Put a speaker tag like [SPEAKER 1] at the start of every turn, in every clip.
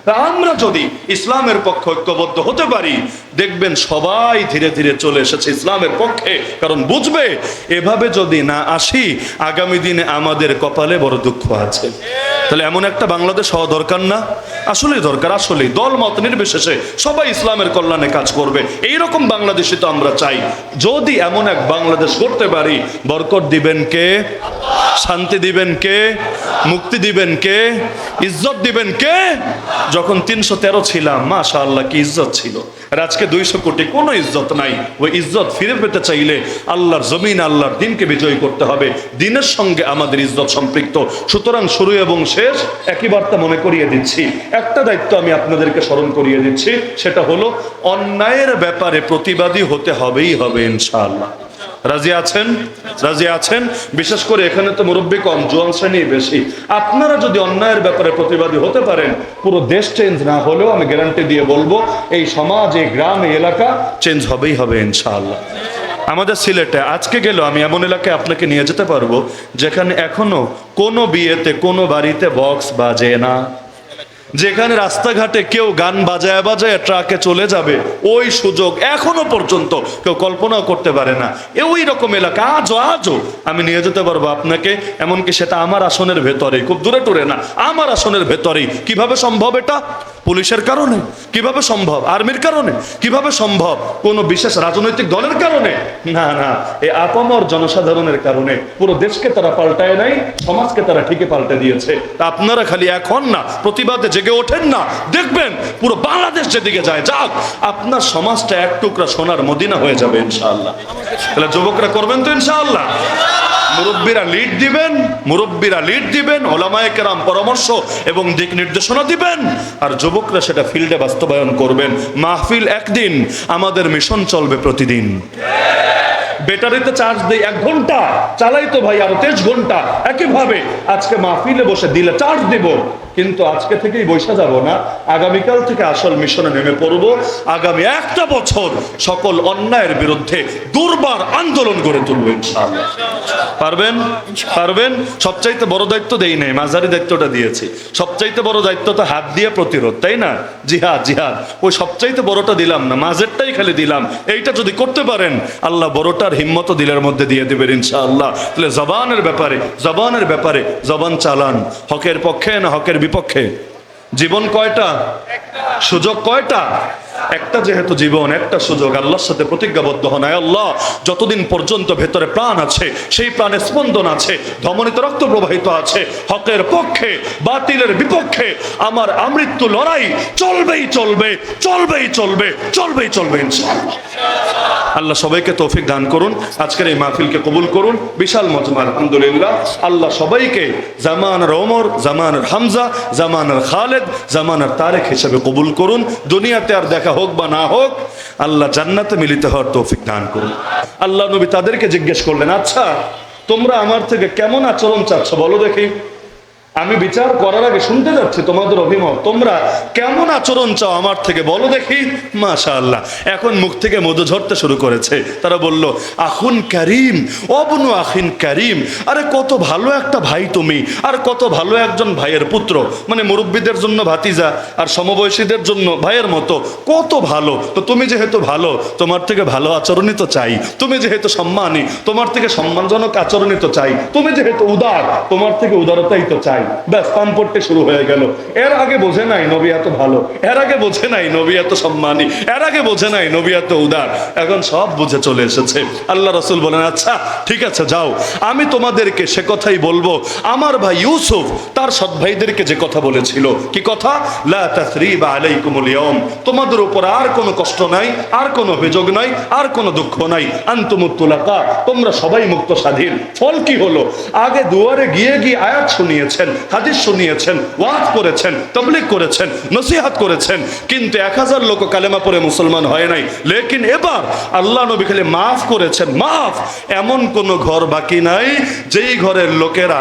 [SPEAKER 1] আমরা যদি ইসলামের পক্ষে ঐক্যবদ্ধ হতে পারি, দেখবেন সবাই ধীরে ধীরে চলে এসেছে ইসলামের পক্ষে। কারণ বুঝবে এভাবে যদি না আসি, আগামী দিনে আমাদের কপালে বড় দুঃখ আছে। তাহলে এমন একটা বাংলাদেশ হওয়া দরকার না? আসলেই দরকার। আসলেই দল মত নির্বিশেষে সবাই ইসলামের কল্যাণে কাজ করবে, এইরকম বাংলাদেশই তো আমরা চাই। যদি এমন এক বাংলাদেশ করতে পারি, বরকত দিবেন কে? শান্তি দিবেন কে? মুক্তি দিবেন কে? ইজ্জত দিবেন কে? যখন 313 ছিলাম, মাশাআল্লাহ কি ইজ্জত ছিল। আর আজকে 200 কোটি, কোনো ইজ্জত নাই। ওই ইজ্জত ফিরে পেতে চাইলে আল্লাহর জমিন, আল্লাহর দিনকে বিজয়ী করতে হবে। দিনের সঙ্গে আমাদের ইজ্জত সম্পৃক্ত। সুতরাং শুরু এবং শেষ একই বার্তা মনে করিয়ে দিচ্ছি। একটা দায়িত্ব আমি আপনাদেরকে স্মরণ করিয়ে দিচ্ছি, সেটা হলো অন্যায়ের ব্যাপারে প্রতিবাদী হতে হবেই হবে ইনশাআল্লাহ। রাজি আছেন? রাজি আছেন? বিশেষ করে এখানে তো মুরব্বী কম, জোয়ান শ্রেণী বেশি। আপনারা যদি অন্যায়ের ব্যাপারে প্রতিবাদী হতে পারেন, পুরো দেশ চেঞ্জ না হলেও আমি গ্যারান্টি দিয়ে বলবো এই সমাজ, এই গ্রাম, এই এলাকা চেঞ্জ হবেই হবে ইনশাআল্লাহ। আমাদের সিলেটে আজকে গেলেও আমি এমন এলাকায় আপনাকে নিয়ে যেতে পারবো যেখানে এখনো কোনো বিয়েতে, কোনো বাড়িতে বক্স বাজে না, যেখানে রাস্তাঘাটে কেউ গান বাজায় বাজায় ট্রাকে চলে যাবে, ওই সুযোগ এখনো পর্যন্ত কেউ কল্পনাও করতে পারে না। ওই রকম এলাকা আজও আমি নিয়ে যেতে পারবো আপনাকে। এমনকি সেটা আমার আসনের ভেতরে, খুব দূরে টুরে না, আমার আসনের ভেতরেই। কিভাবে সম্ভব এটা? পুলিশের কারণে? কিভাবে সম্ভব? আর্মির কারণে? কিভাবে সম্ভব? কোনো বিশেষ রাজনৈতিক দলের কারণে? না না, এই আপামর জনসাধারণের কারণে। পুরো দেশকে তারা পাল্টায় নাই, সমাজকে তারা ঠিকই পাল্টে দিয়েছে। তা আপনারা খালি এখন না, প্রতিবাদে জেগে ওঠেন না, দেখবেন পুরো বাংলাদেশ যেদিকে যায়, যাক, আপনার সমাজটা এক টুকরা সোনার মদিনা হয়ে যাবে ইনশাআল্লাহ। তাহলে যুবকরা করবেন তো ইনশাআল্লাহ? মুরব্বীরা লিড দিবেন, মুরব্বীরা লিড দিবেন, ওলামায়ে কেরাম পরামর্শ এবং দিক নির্দেশনা দিবেন, আর যুবকরা সেটা ফিল্ডে বাস্তবায়ন করবেন। মাহফিল একদিন, আমাদের মিশন চলবে প্রতিদিন। ব্যাটারিতে চার্জ দেই 1 ঘন্টা, চালাই তো ভাই আরো 23 ঘন্টা। একইভাবে আজকে মাহফিলে বসে দিলে চার্জ দিব, কিন্তু আজকে থেকেই বৈশা যাব না, আগামীকাল থেকে আসল মিশনে নেমে পড়ব। আগামী 1টা বছর সকল অন্যায়ের বিরুদ্ধে দুর্বার আন্দোলন গড়ে তুলব ইনশাআল্লাহ। পারবেন? পারবেন? সবচাইতে বড় দায়িত্ব দেই নাই, মাঝারি দায়িত্বটা দিয়েছি। সবচাইতে বড় দায়িত্ব তো হাত দিয়ে প্রতিরোধ, তাই না? জিহাদ, জিহাদ। ওই সবচাইতে বড়টা দিলাম না, মাঝেরটাই খালি দিলাম। এইটা যদি করতে পারেন, আল্লাহ বড়টার হিম্মত দিলের মধ্যে দিয়ে দেবেন ইনশাআল্লাহ। তাহলে জবানের ব্যাপারে, জবানের ব্যাপারে জবান চালান। হকের পক্ষে না হকের বিপক্ষে? জীবন কয়টা? সুযোগ কয়টা? একটা। যেহেতু জীবন, একটা সুযোগ, আল্লাহর সাথে প্রতিজ্ঞাবদ্ধ হন, আয় আল্লাহ, যতদিন পর্যন্ত ভেতরে প্রাণ আছে, সেই প্রাণে স্পন্দন আছে, ধমনীতে রক্ত প্রবাহিত আছে, হকের পক্ষে বাতিলের বিপক্ষে আমার আমৃত্যু লড়াই চলবেই চলবে, চলবেই চলবে, চলবেই চলবে ইনশাআল্লাহ। আল্লাহ সবাইকে তৌফিক দান করুন। আজকের এই মাহফিলকে কবুল করুন। বিশাল মজমা আলহামদুলিল্লাহ। আল্লাহ সবাইকে জামানার ওমর, জামানার হামজা, জামানার খালেদ, জামানার তারেক হিসেবে কবুল করুন। দুনিয়াতে আর দেখা হোক বা না হোক, আল্লাহ জান্নাতে মিলিত হওয়ার তৌফিক দান করুন। আল্লাহ নবী তাদেরকে জিজ্ঞেস করলেন, আচ্ছা তোমরা আমার থেকে কেমন আচরণ চাচ্ছ বলো দেখি। আমি বিচার করার আগে শুনতে যাচ্ছি তোমাদের অভিমত। তোমরা কেমন আচরণ চাও আমার থেকে বলো দেখি। মাশাআল্লাহ, এখন মুখ থেকে মধু ঝরতে শুরু করেছে। তারা বলল, আখুন কারিম, অবনু আখিন কারিম। আরে কত ভালো একটা ভাই তুমি, আর কত ভালো একজন ভাইয়ের পুত্র। মানে মুরব্বীদের জন্য ভাতিজা, আর সমবয়সীদের জন্য ভাইয়ের মতো। কত ভালো। তো তুমি যেহেতু ভালো, তোমার থেকে ভালো আচরণই তো চাই। তুমি যেহেতু সম্মানী, তোমার থেকে সম্মানজনক আচরণই তো চাই। তুমি যেহেতু উদার, তোমার থেকে উদারতাই তো চাই। ব্যাস, পাম পড়তে শুরু হয়ে গেল। এর আগে বোঝে নাই নবী এত ভালো, এর আগে বোঝে নাই নবী এত সম্মানী, এর আগে বোঝে নাই নবী এত উদার। এখন সব বুঝে চলে এসেছে। আল্লাহ রাসূল বলেন, আচ্ছা ঠিক আছে যাও, আমি তোমাদেরকে সে কথাই বলবো আমার ভাই ইউসুফ তার সৎ ভাইদেরকে যে কথা বলেছিল। কি কথা? লা তাসরিবা আলাইকুমুল ইয়াউম, তোমাদের উপর আর কোনো কষ্ট নাই, আর কোনো অভিযোগ নাই, আর কোনো দুঃখ নাই। আনতুমুত তুলাকা, তোমরা সবাই মুক্ত স্বাধীন। ফল কি হলো? আগে দুয়ারে গিয়ে গিয়ে আয়াত শুনিয়েছেন, হাদিস শুনিয়েছেন, ওয়াজ করেছেন, তাবলীগ করেছেন, নসিহত করেছেন, কিন্তু 1000 লোক কালেমা পড়ে মুসলমান হয় নাই। লেকিন এবার আল্লাহ নবী খালি মাফ করেছেন, মাফ। এমন কোন ঘর বাকি নাই যেই ঘরের লোকেরা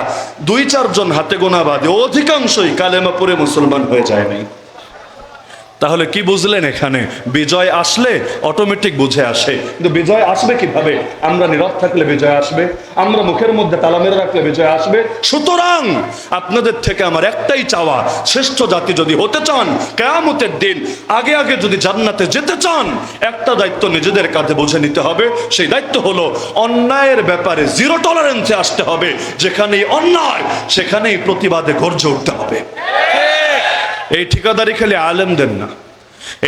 [SPEAKER 1] 2-4 জন হাতে গোনা বাদে অধিকাংশই কালেমা পড়ে মুসলমান হয়ে যায় নাই। তাহলে কি বুঝলেন? এখানে বিজয় আসলে অটোমেটিক বুঝে আসে, কিন্তু বিজয় আসবে কিভাবে? আমরা নীরব থাকলে বিজয় আসবে, আমরা মুখের মধ্যে তালা মেরে রাখলে বিজয় আসবে। সুতরাং আপনাদের থেকে আমার একটাই চাওয়া, শ্রেষ্ঠ জাতি যদি হতে চান, কিয়ামতের দিন আগে আগে যদি জান্নাতে যেতে চান, একটা দায়িত্ব নিজেদের কাঁধে বুঝে নিতে হবে। সেই দায়িত্ব হলো অন্যায়ের ব্যাপারে জিরো টলারেন্সে আসতে হবে। যেখানেই অন্যায় সেখানেই প্রতিবাদে গর্জে উঠতে হবে। এই ঠিকাদারি খেলে আলেমদের না,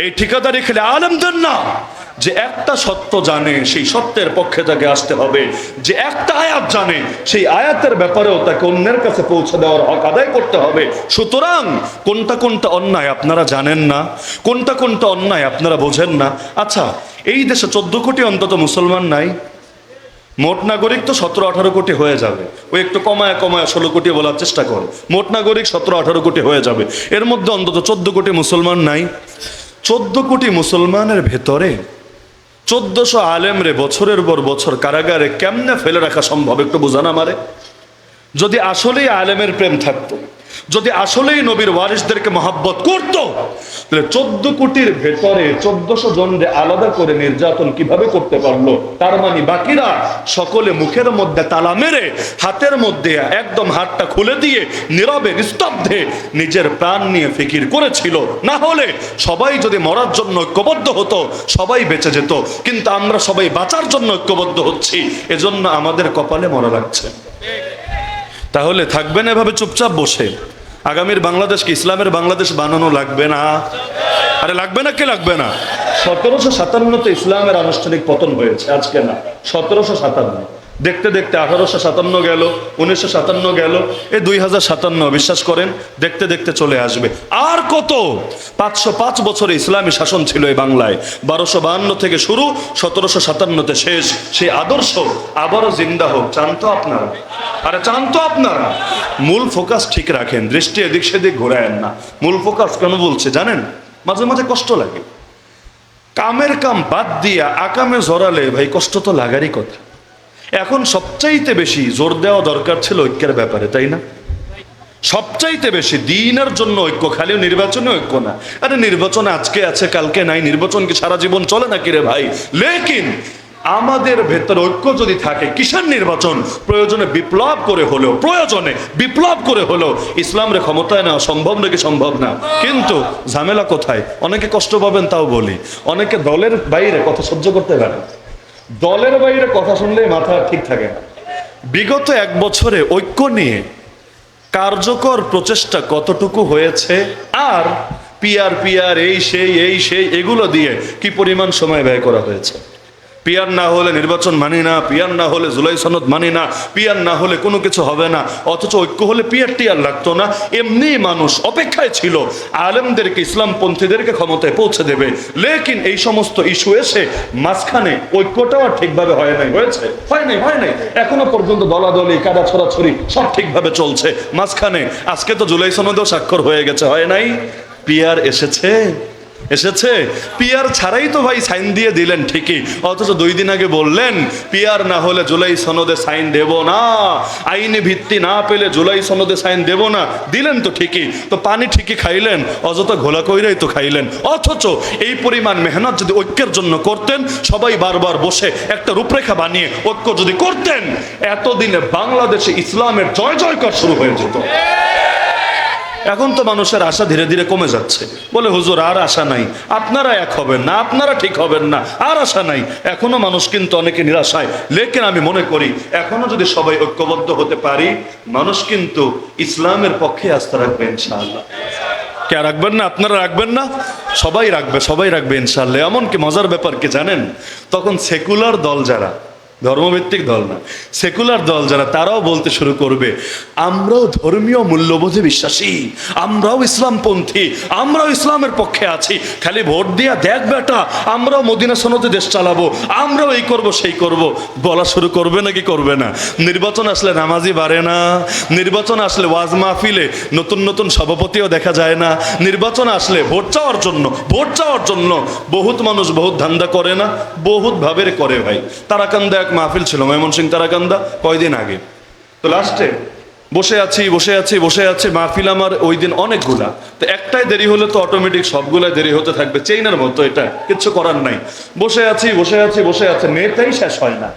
[SPEAKER 1] এই ঠিকাদারি খেলে আলেমদের না। যে একটা সত্য জানে সেই সত্যের পক্ষে তাকে আসতে হবে, যে একটা আয়াত জানে সেই আয়াতের ব্যাপারেও তাকে অন্যের কাছে পৌঁছে দেওয়ার হক আদায় করতে হবে। সুতরাং কোনটা কোনটা অন্যায় আপনারা জানেন না, কোনটা কোনটা অন্যায় আপনারা বোঝেন না। আচ্ছা, এই দেশে 14 কোটি অন্তত মুসলমান নাই? মোট নাগরিক তো 17-18 কোটি হয়ে যাবে, ওই একটু কমায় কমায় 16 কোটি বলার চেষ্টা করে, মোট নাগরিক 17-18 কোটি হয়ে যাবে। এর মধ্যে অন্তত 14 কোটি মুসলমান নাই। 14 কোটি মুসলমানের ভেতরে 1400 আলেমরে বছরের পর বছর কারাগারে কেমনে ফেলে রাখা সম্ভব? একটু বোঝান আমারে। যদি আসলেই আলেমের প্রেম থাকতো, যদি আসলেই নবীর ওয়ারিসদেরকে মহাব্বত করতো, তাহলে 14 কোটির ভেতরে 1400 জনকে আলাদা করে নির্যাতন কিভাবে করতে পারলো? তার মানে বাকিরা সকলে মুখের মধ্যে তালা মেরে, হাতের মধ্যে একদম হাতটা খুলে দিয়ে নীরবে নিস্তব্ধে নিজের প্রাণ নিয়ে ফিকির করেছিল। না হলে সবাই যদি মরার জন্য ঐক্যবদ্ধ হতো, সবাই বেঁচে যেত। কিন্তু আমরা সবাই বাঁচার জন্য ঐক্যবদ্ধ হচ্ছি, এজন্য আমাদের কপালে মরা লাগছে। তাহলে থাকবেন এভাবে চুপচাপ বসে? আগামীর বাংলাদেশকে ইসলামের বাংলাদেশ বানানো লাগবে না? আরে লাগবে না, কে লাগবে না? 1757-তে ইসলামের আনুষ্ঠানিক পতন হয়েছে, আজকে না, 1757। দেখতে দেখতে 1857 গেল, 1957 গেল, এই 2057 বিশ্বাস করেন দেখতে দেখতে চলে আসবে। আর কত? 505 বছরে ইসলামী শাসন ছিল এই বাংলায়। 1252 থেকে শুরু, 1757-তে শেষ। সেই আদর্শ আবারও জিন্দা হোক, চান তো আপনারা? আরে চান তো আপনারা? মূল ফোকাস ঠিক রাখেন, দৃষ্টি এদিক সেদিক ঘোরায়েন না। মূল ফোকাস কেন বলছে জানেন? মাঝে মাঝে কষ্ট লাগে। কামের কাম বাদ দিয়া আকামে জড়ালে ভাই কষ্ট তো লাগারই কথা। এখন সবচাইতে বেশি জোর দেওয়া দরকার ছিল ঐক্যের ব্যাপারে, তাই না? সবচাইতে বেশি দিনের জন্য ঐক্য, খালি নির্বাচনে ঐক্য না। আরে নির্বাচন আজকে আছে কালকে নাই, নির্বাচন কি সারা জীবন চলে নাকি রে ভাই? লেকিন আমাদের ভেতর ঐক্য যদি থাকে, কিসের নির্বাচন? প্রয়োজনে বিপ্লব করে হলেও, প্রয়োজনে বিপ্লব করে হলেও ইসলামের ক্ষমতায় নেওয়া সম্ভব নাকি সম্ভব না? কিন্তু ঝামেলা কোথায়? অনেকে কষ্ট পাবেন তাও বলি, অনেকে দলের বাইরে কথা সহ্য করতে পারে, দলের বাইরে কথা শুনলে মাথা ঠিক থাকে না। বিগত 1 বছরে ঐক্য নিয়ে কার্যকর প্রচেষ্টা কতটুকু হয়েছে, আর পিআর এই সেই এগুলো দিয়ে কি পরিমাণ সময় ব্যয় করা হয়েছে? পিয়ার না হলে নির্বাচন মানি না, পিয়ার না হলে জুলাই সনদ মানি না, পিয়ার না হলে কোনো কিছু হবে না। অথচ ঐক্য হলে পিয়ার লাগতো না। এমনি মানুষ অপেক্ষায় ছিল আলেমদেরকে, ইসলামপন্থীদেরকে ক্ষমতায় পৌঁছে দেবে। লেকিন এই সমস্ত ইস্যু এসে মাঝখানে ঐক্যটাও ঠিকভাবে হয় নাই। হয়েছে? হয় নাই। এখনো পর্যন্ত দলাদলি, কাদা ছড়াছড়ি সব ঠিকভাবে চলছে। মাঝখানে আজকে তো জুলাই সনদেও স্বাক্ষর হয়ে গেছে, হয় নাই? পিয়ার এসেছে? পিয়ার ছাড়াই তো ভাই সাইন দিয়ে দিলেন ঠিকই, অথচ 2 দিন আগে বললেন পিয়ার না হলে জুলাই সনদে সাইন দেব না, আইনি ভিত্তি না পেলে জুলাই সনদে সাইন দেব না। দিলেন তো ঠিকই, তো পানি ঠিকই খাইলেন, অযথা ঘোলা কইরাই তো খাইলেন। অথচ এই পরিমাণ মেহনত যদি ঐক্যের জন্য করতেন, সবাই বারবার বসে একটা রূপরেখা বানিয়ে ঐক্য যদি করতেন, এতদিনে বাংলাদেশে ইসলামের জয় জয়কার শুরু হয়ে যেত। এখন তো মানুষের আশা ধীরে ধীরে কমে যাচ্ছে। বলে হুজুর আর আশা নাই, আপনারা এক হবেন না, আপনারা ঠিক হবেন না, আর আশা নাই। এখনো মানুষ কিন্তু অনেকে নিরাশায়। লেকিন আমি মনে করি এখনো যদি সবাই ঐক্যবদ্ধ হতে পারি, মানুষ কিন্তু ইসলামের পক্ষে আস্থা রাখবে ইনশাআল্লাহ। কে রাখবেন না? আপনারা রাখবেন না? সবাই রাখবে ইনশাআল্লাহ। এমনকি মজার ব্যাপার কি জানেন? তখন সেকুলার দল যারা, ধর্মভিত্তিক দল না, সেকুলার দল যারা, তারাও বলতে শুরু করবে আমরাও ধর্মীয় মূল্যবোধে বিশ্বাসী, আমরাও ইসলামপন্থী, আমরাও ইসলামের পক্ষে আছি। খালি ভোট দিয়া দেখ বেটা, আমরাও মদিনা সনদে দেশ চালাবো, আমরাও এই করব সেই করব, বলা শুরু করবে নাকি করবে না? নির্বাচন আসলে নামাজি বাড়ে না, নির্বাচন আসলে ওয়াজ মাহফিলে নতুন নতুন সভাপতিও দেখা যায় না, নির্বাচন আসলে ভোট চাওয়ার জন্য বহুত মানুষ বহুত ধান্দা করে না, বহুত ভাবের করে ভাই। তারাকান্দা এক মাহফিল ছিল, ময়মনসিংহ তারাকান্দা, কয়দিন আগে। তো লাস্টে বসে আছি বসে আছি বসে আছি, মাহফিল আমার ওই দিন অনেকগুলা, তো একটাই দেরি হলে তো অটোমেটিক সবগুলা দেরি হতে থাকবে, চেইনের মতো, এটা কিচ্ছু করার নাই। বসে আছি বসে আছি বসে আছে, নেতাই শেষ হয় না।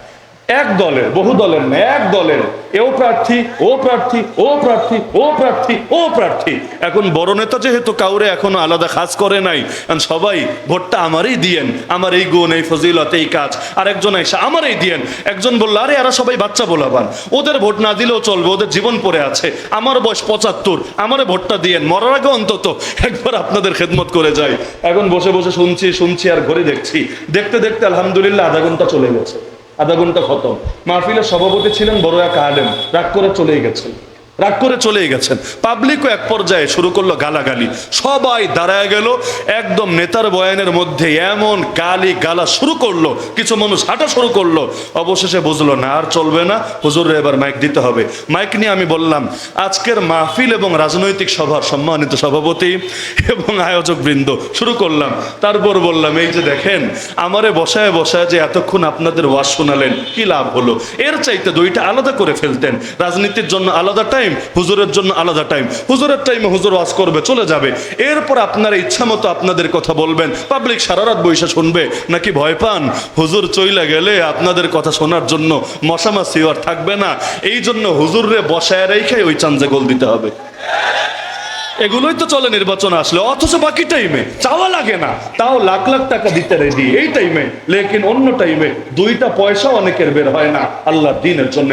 [SPEAKER 1] এক দলের, বহু দলের না, এক দলের, এও প্রার্থী, ও প্রার্থী, ও প্রার্থী, ও প্রার্থী, ও প্রার্থী। এখন বড় নেতা যেহেতু কাউরে এখনো আলাদা খাস করে নাই, কারণ সবাই ভোটটা আমারই দিয়েন, আমার এই গুণ, এই ফজিলত, এই কাজ। আর একজন এসে আমারই দিয়েন। একজন বললো, আরে এরা সবাই বাচ্চা বলাবান, ওদের ভোট না দিলেও চলবে, ওদের জীবন পড়ে আছে, আমার বয়স 75, আমারে ভোটটা দিয়েন, মরার আগে অন্তত একবার আপনাদের খেদমত করে যাই। এখন বসে বসে শুনছি শুনছি আর ঘড়ি দেখছি, দেখতে দেখতে আলহামদুলিল্লাহ আধা ঘন্টা চলে গেছে, আধা ঘন্টা খতম। মাহফিলের সভাপতি ছিলেন বড় এক আলেম, রাগ করে চলেই গেছেন, রাগ করে চলেই গেছেন। পাবলিকও এক পর্যায়ে শুরু করলো গালাগালি, সবাই দাঁড়ায় গেল, একদম নেতার বয়ানের মধ্যে এমন গালি গালা শুরু করলো, কিছু মানুষ হাঁটা শুরু করলো। অবশেষে বুঝলো না আর চলবে না, হুজুরে এবার মাইক দিতে হবে। মাইক নিয়ে আমি বললাম, আজকের মাহফিল এবং রাজনৈতিক সভার সম্মানিত সভাপতি এবং আয়োজক বৃন্দ, শুরু করলাম। তারপর বললাম, এই যে দেখেন, আমারে বসায় বসায় যে এতক্ষণ আপনাদের ওয়াজ শোনালেন, কি লাভ হলো? এর চাইতে দুইটা আলাদা করে ফেলতেন, রাজনীতির জন্য আলাদা টাইম, হুজুরের জন্য আলাদা টাইম। হুজুরের টাইমে হুজুর ওয়াজ করবে, চলে যাবে, এরপর আপনারা ইচ্ছা মতো আপনাদের কথা বলবেন, পাবলিক সারা রাত বৈশা শুনবে। নাকি ভয় পান হুজুর চইলা গেলে আপনাদের কথা শোনার জন্য মশামাছি আর থাকবে না, এই জন্য হুজুররে বসায় রেখে ওই চান্দে গোল দিতে হবে? এগুলোই তো চলে নির্বাচন আসলে, অথচ বাকি টাইমে চাওয়া লাগে না, তাও লাখ লাখ টাকা দিতে রেডি এই টাইমে। লেকিন অন্য টাইমে দুইটা পয়সা অনেকের বের হয় না আল্লাহর দ্বীনের জন্য।